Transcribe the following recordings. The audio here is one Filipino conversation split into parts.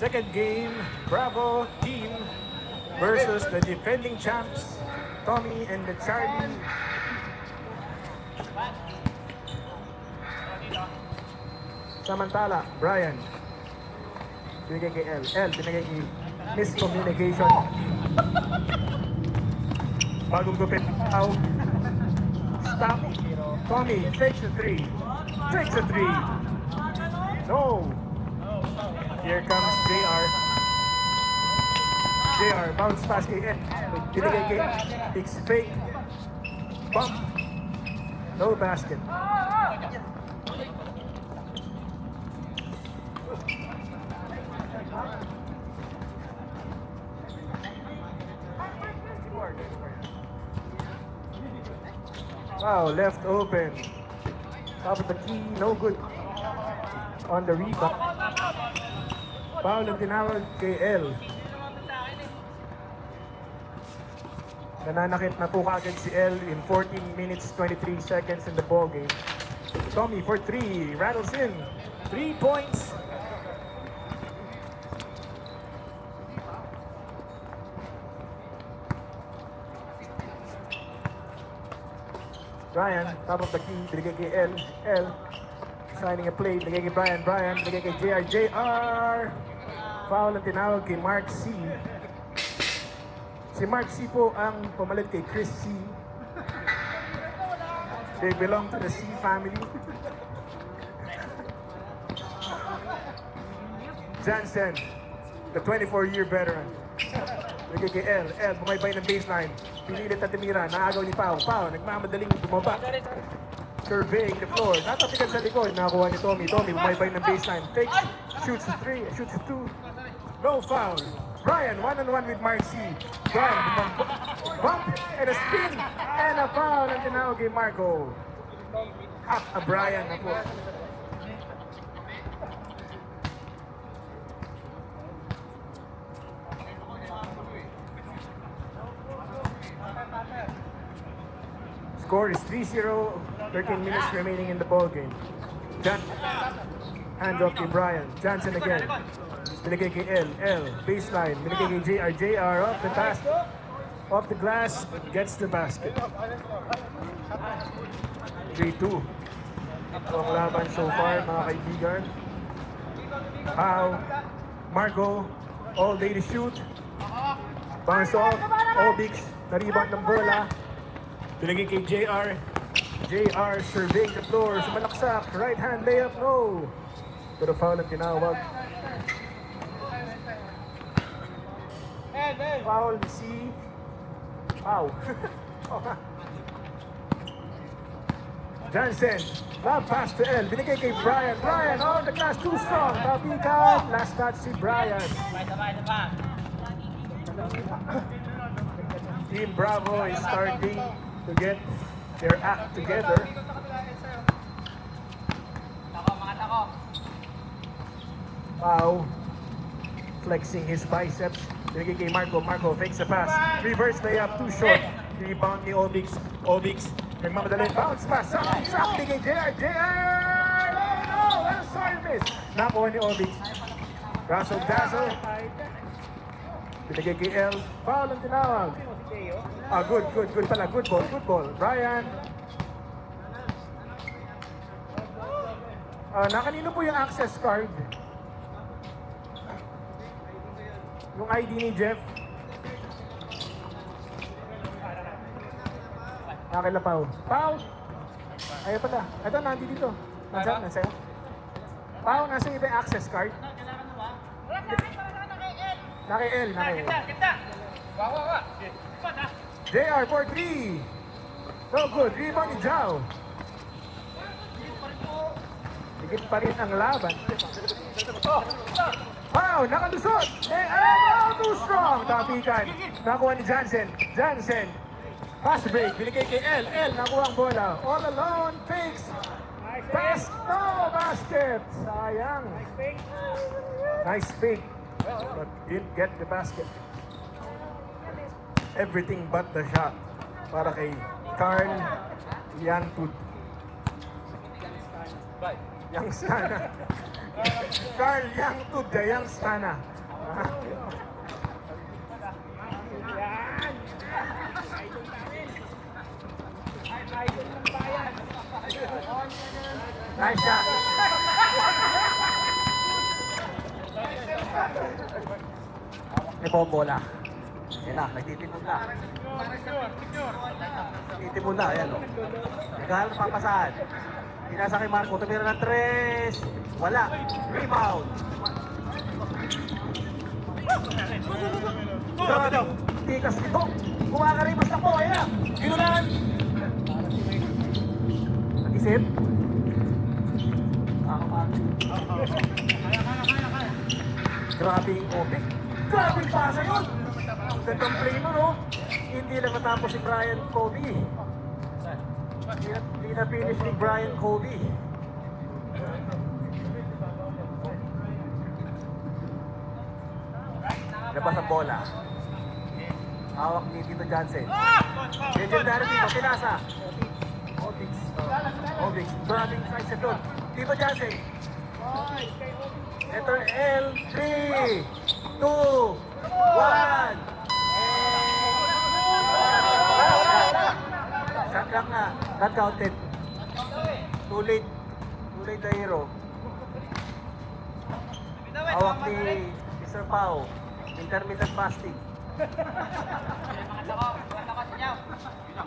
Second game, Bravo team versus the defending champs, Tommy and the Charlie. Samantala, Brian. Binigay kay L. Binigay kay miscommunication. Bagong gupit. Out. Stop. Tommy, takes the three. Takes the three. No. Here comes JR. JR, bounce pass kay L. Binigay kay X fake. Bump. No basket. Wow, left open. Top of the key, no good. On the rebound. Foul ang tinawag kay L. Nananakit na po kagad si L in 14 minutes 23 seconds in the ball game. Tommy for 3, rattles in. 3 points. Brian, top of the key, binigay kay L. Signing a play, binigay kay Brian, binigay kay JR. Foul ang tinawag kay Mark C. Si Mark C po ang pumalit kay Chris C. They belong to the C family. Jansen, the 24-year veteran. Binigay kay L, bumaybay ng baseline. Pinilit na tumira, naagaw ni Pau. Nagmamadaling bumaba. Surveying the floor. Natapigan sa likod. Nakakuha ni Tommy. Bumaybay ng baseline. Fake. Shoots a 3. Shoots a 2. No foul. Brian, one-on-one with Mark C. Brian, bump and a spin. And a foul ang tinawag kay Marco. Up a Brian na po. Score is 3-0, 13 minutes remaining in the ball game. Hand off to Brian. Johnson again. Binigay kay L. Baseline. Binigay kay JR off the basket. Off the glass. Gets the basket. 3-2. Ang laban so far, mga kaibigan. Pau. Marco. All day to shoot. Bounce off. Obix. Na-rebound ng bola. Binigay kay JR. JR surveying the floor. Sumalaksak. Right hand layup. No. Pero foul ang tinawag. Foul si Pau. Jansen. Lob pass to L. Binigay kay Brian. Brian on the glass. Too strong. Tapikan. Last touch si Brian. Team Bravo is starting to get their act together. Pau flexing his biceps. Binigay kay Marco. Marco fakes the pass. Reverse layup, too short. Rebound ni Obix. Nagmamadali. Bounce pass. Sakto kay JR. No! Ano sorry miss? Nakuha ni Obix. Dazzle. Binigay kay L. Foul ang tinawag. Good pala. Good ball. Brian. Nakanino po yung access card? Yung ID ni Jeff? Nakila Pau. Ayaw pala. Ito, nandito dito. Nasa'yo. Pau, nasa iba yung access card? Naka L. JR for 3. No good. Rebound ni Jao. Higit pa rin ang laban. Wow, nakalusot. Too strong. Tapikan. Nakuha ni Jansen. Pass break. Binigay kay L. Nakuha ang bola. All alone. Fakes. Pass. No basket. Sayang. Nice fake. But didn't get the basket. Everything but the shot para kay Carl Yantud. Yang sana. Carl Yantud, Yang sana. Nice shot. May bombola. Yan na, nagtitimon na. Nagtitimon na, ayan o. Naghahalap papasahan. Pinasa kay Marco, tumira ng 3. Wala. Rebound. Grabe. Tikas nito. Kumakarimas na po, ayan na. Ginulan. Nag-isip. Grabe yung opic. Grabe yung pasa yun. Ang gandang play mo, no? Hindi lang matapos si Brian Kobe. Hindi na finish ni Brian Kobe. Labas ang bola. Hawak ni Tito Johnson. Legendary dito, pinasa. Obix. Grabe yung size doon. Tito Johnson. Letter L, 3, 2, 1. Shot clock na. Not counted. Too late. Too late the hero. Hawak ni Mr. Pao. Intermittent fasting.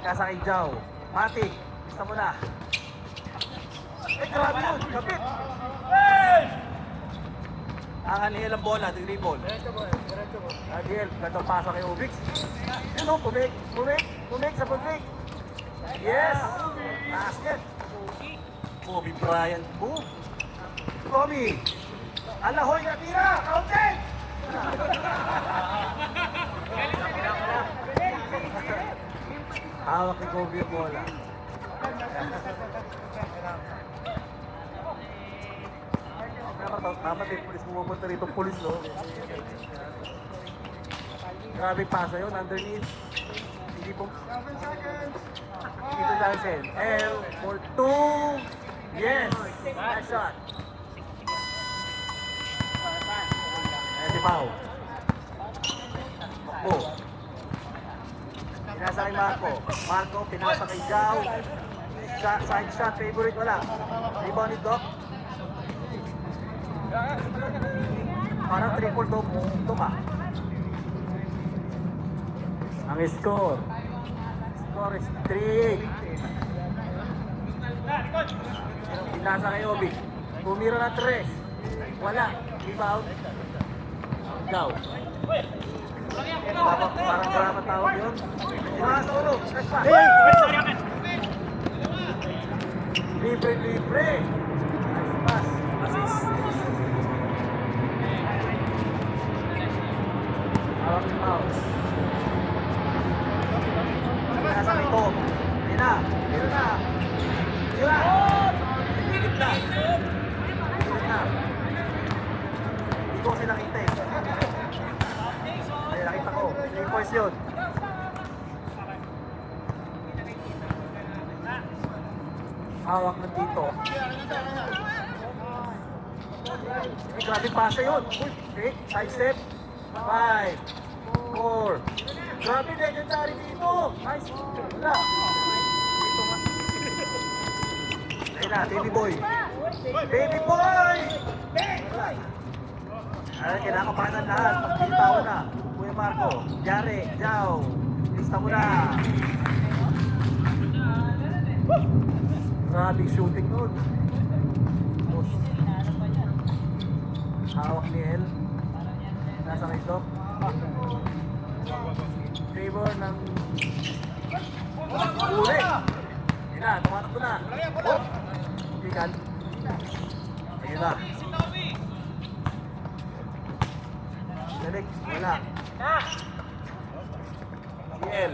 Kasa kay Jao. Mati. Gusto mo na. Grabe yun. Kapit. Ang Aniel ang bola, dribble. Aniel, gandang pasa kay Ubix. Yun o, pumik sa pumik. Yes! Basket. Kobe Bryant, boom. Kobe. Alahoy na tira, counted! Hawak ni Kobe yung bola. Tama din, pulis pumunta rito, pulis, no? Grabe pasa yun, underneath. Hindi po. Dito Johnson. L for 2. Yes! Nice shot. Ayan si Pao. Makbo. Pinasa kay Marco. Marco, pinasa kay Jao. Side shot, favorite, wala. Rebound ni Doc. Parang triple to ba? Ang score is 3-8. Pinasa kay Obi. Tumira na 3. Wala. Rebound. Ikaw. Parang drama tawag yun. Pinasa ulo. Libre. Nice pass. Assist. Hawak ni Pao. Nasa kay Tom. Hindi na. Tira! Pilit na. Hindi ko kasi nakita eh. Ay, nakita ko. 3 points yun. Hawak na dito. Ay, grabe pasa yun. Okay, side step. 5, 4. Grabe, legendary dito. Nice. Wala. Dito nga. Ayun na, baby boy. Baby boy! Ay, kinakabahan ng lahat. Pagkita na. Kuya Marco, Jare, Jao. Lista mo na. Grabe shooting nun. Hawak ni El. Nasa kay Doc. Favor ng uli. Yun na, tumatakbo na. Oh! Pikan. Ayun na. Dalig, wala. Si El.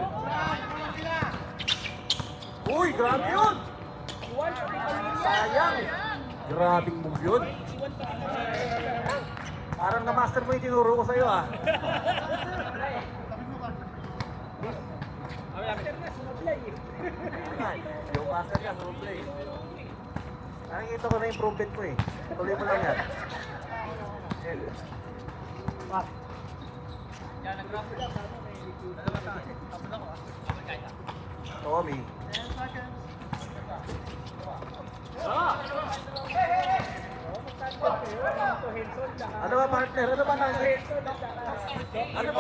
Uy, grabe yun! Sayang! Grabing move yun. Parang na-master mo yung tinuro ko sa'yo ah. Yung master ka, sumablay. Nakikita ko na improvement mo eh. Tuloy mo lang yan. Tommy. Ano ba partner? Ano ba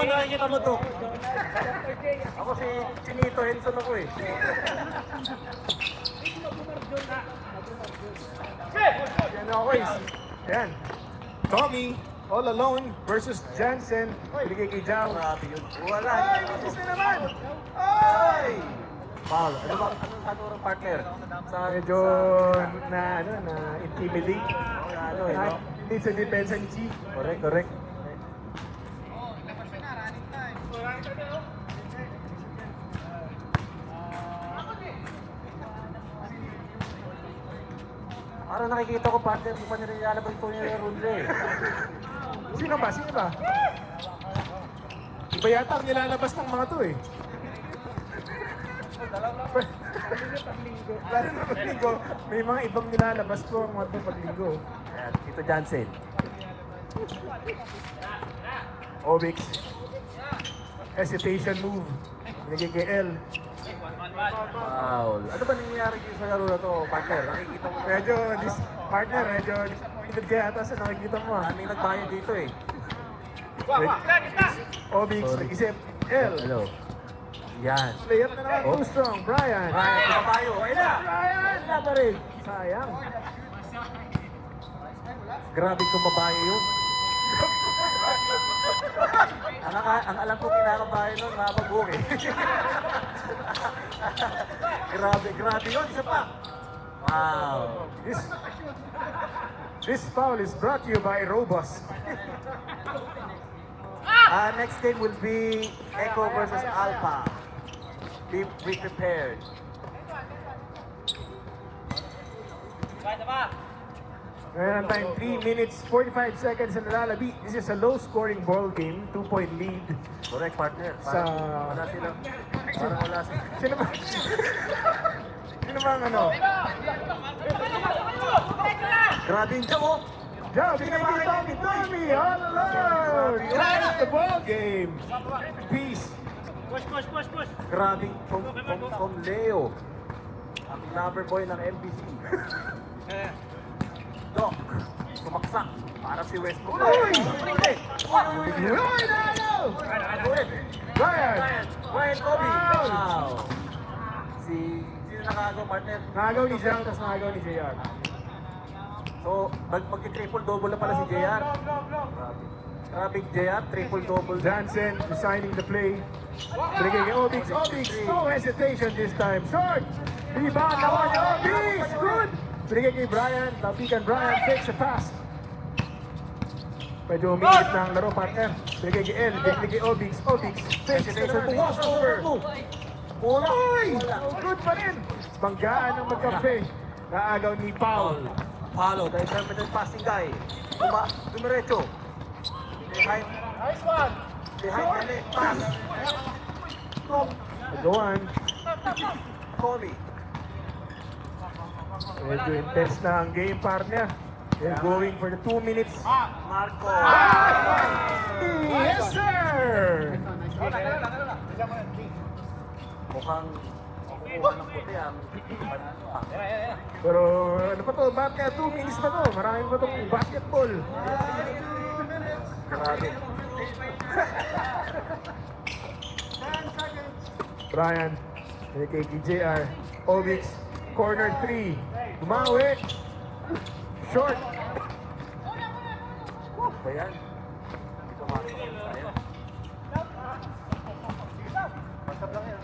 nakikita mo to? Ako si Chinito Henson ako eh. Yan ako eh. Ayan. Tommy, all alone versus Jansen. Binigay kay Jao. Grabe yun. Wala. Ay, misis na naman! Ay! Foul. Ano ba? Anong partner? Sa Medyo na intimidate. ano eh, no? Hindi sa depensa ni Chief. Correct, correct. Parang nakikita ko partner, di pa nila nilalabas ito yung rule eh. Sino ba? Sino ba? Iba yata ang nilalabas ng mga to eh. Lalo na paglinggo, may mga ibang nilalabas ko ang mga to paglinggo. Ayan, Tito Jansen. Obix. Hesitation move. Binigay kay L. Wow. Ano ba nangyayari dito sa laro na to, partner? Nakikita mo Medyo, partner, medyo disappointed kaya ata sa nakikita mo ah. Daming nagbayad dito eh. Obix, nag-isip. L. Hello. Yan. Player na naman, too strong. Brian. Brian, kumabayo. Ayun na! Brian! Wala pa rin. Sayang. Grabe kumabayo yun. ang alam ko kinakabayo nun, mabagong eh. grabe yun. Isa pa. Wow. This foul is brought to you by Robust. Next game will be Echo versus Alpha. Be prepared. Ngayon ang time, 3 minutes, 45 seconds na nalalabi. This is a low-scoring ball game, 2-point lead. Correct, partner. Sa- Wala sila. Parang wala sila. Sino ba? Sino ba ang ano? Grabe yung Jao. Joe, binigay kay Tommy, all alone! Ties the ball game! Peace! Grabe from Leo. Ang lover boy ng MBC. Doc. Sumaksak. Para si Westbrook. Uy! Ulit! Right now! Ulit! Brian! Brian Kobe! Foul! Wow! Sino nakagaw, partner? Nakagaw ni Zhang, tapos nakagaw ni JR. So, magki-triple-double na pala si JR. Grabe JR, triple-double. Jansen designing the play. Binigay kay Obix. Obix, no hesitation this time. Short! Rebound naman ni Obix! Good! Binigay kay Brian. Tapikan Brian. Takes a pass. Medyo umiinit na ang laro, partner. Binigay kay L. Binigay kay Obix. Obix. Hesitation to wash over. Uy! Good pa rin. Banggaan ng magkape. Naagaw ni Paul. Palo, the intermittent passing guy. Dumiretso. Behind. Nice one! Behind the net pass. Go on. Kobe. Medyo intense na ang game, partner. They're going for the 2 minutes. Marco. Yes, sir! Mukhang kukuha ng puti ang panalo ah. Pero ano pa to? Bakit kaya 2 minutes pa to? Marami pa tong basketball. Grabe. Brian, kay JR. Obix, corner 3. Bumawi. Short. Ba yan? Ito masok. Ayun. Pasap lang yan.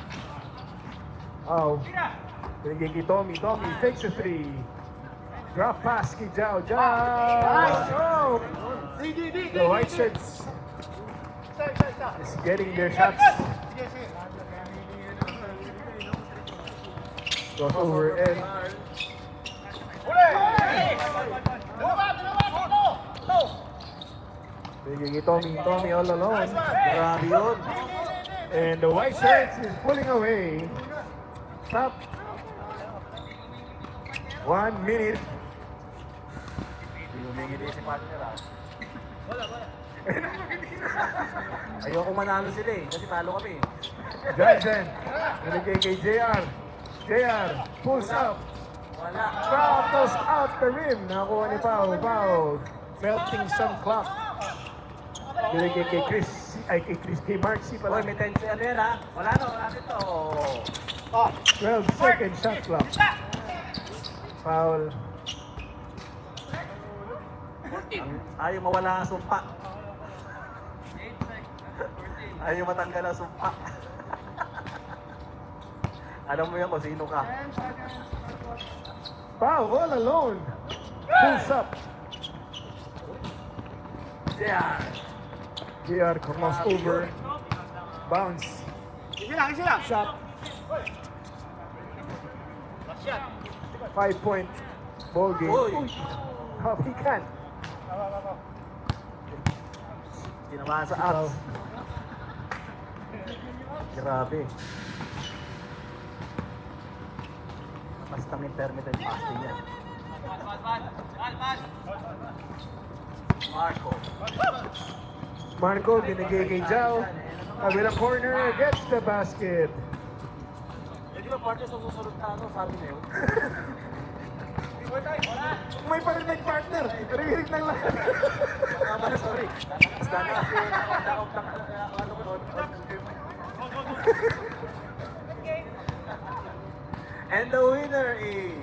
Oh. Binigay kay Tommy. Tommy fakes a 3. Drop pass kay Jao. Jao! Oh! The white shirts is getting their shots. Goes over and binigay kay Tommy. Tommy all alone. Grabe yun. And the white shirts is pulling away. Stop. 1 minute. Hindi humingiti si partner ah. Ayoko manalo sila eh, kasi talo kami. Johnson. Binigay kay JR. JR. Pulls up. Wala. Foul. Toss out the rim. Nakakuha ni Pau. Pau. Melting sun clock. Binigay kay Chris. Ay, kay Chris. Kay Marcy Uy, pala. may tension ano yan ha? Wala na, wala dito. 12 second shot clock. Foul. Ayaw mawala ang sumpa. Ayaw matanggal ang sumpa. Alam mo yan kung sino ka. Pau all alone. Pulls up. Yeah. JR cross over. Bounce. Shot. 5-point ball game. Uy. Kapikan. Tinamaan sa ups. Grabe. Basta intermittent fasting yan. Marco. Marco binigay kay Jao. Kabilang corner gets the basket. Eh, di ba partner sa susunod na ano, sabi na yun? May parinig partner. Rinig ng lahat. Sorry. Basta na. And the winner is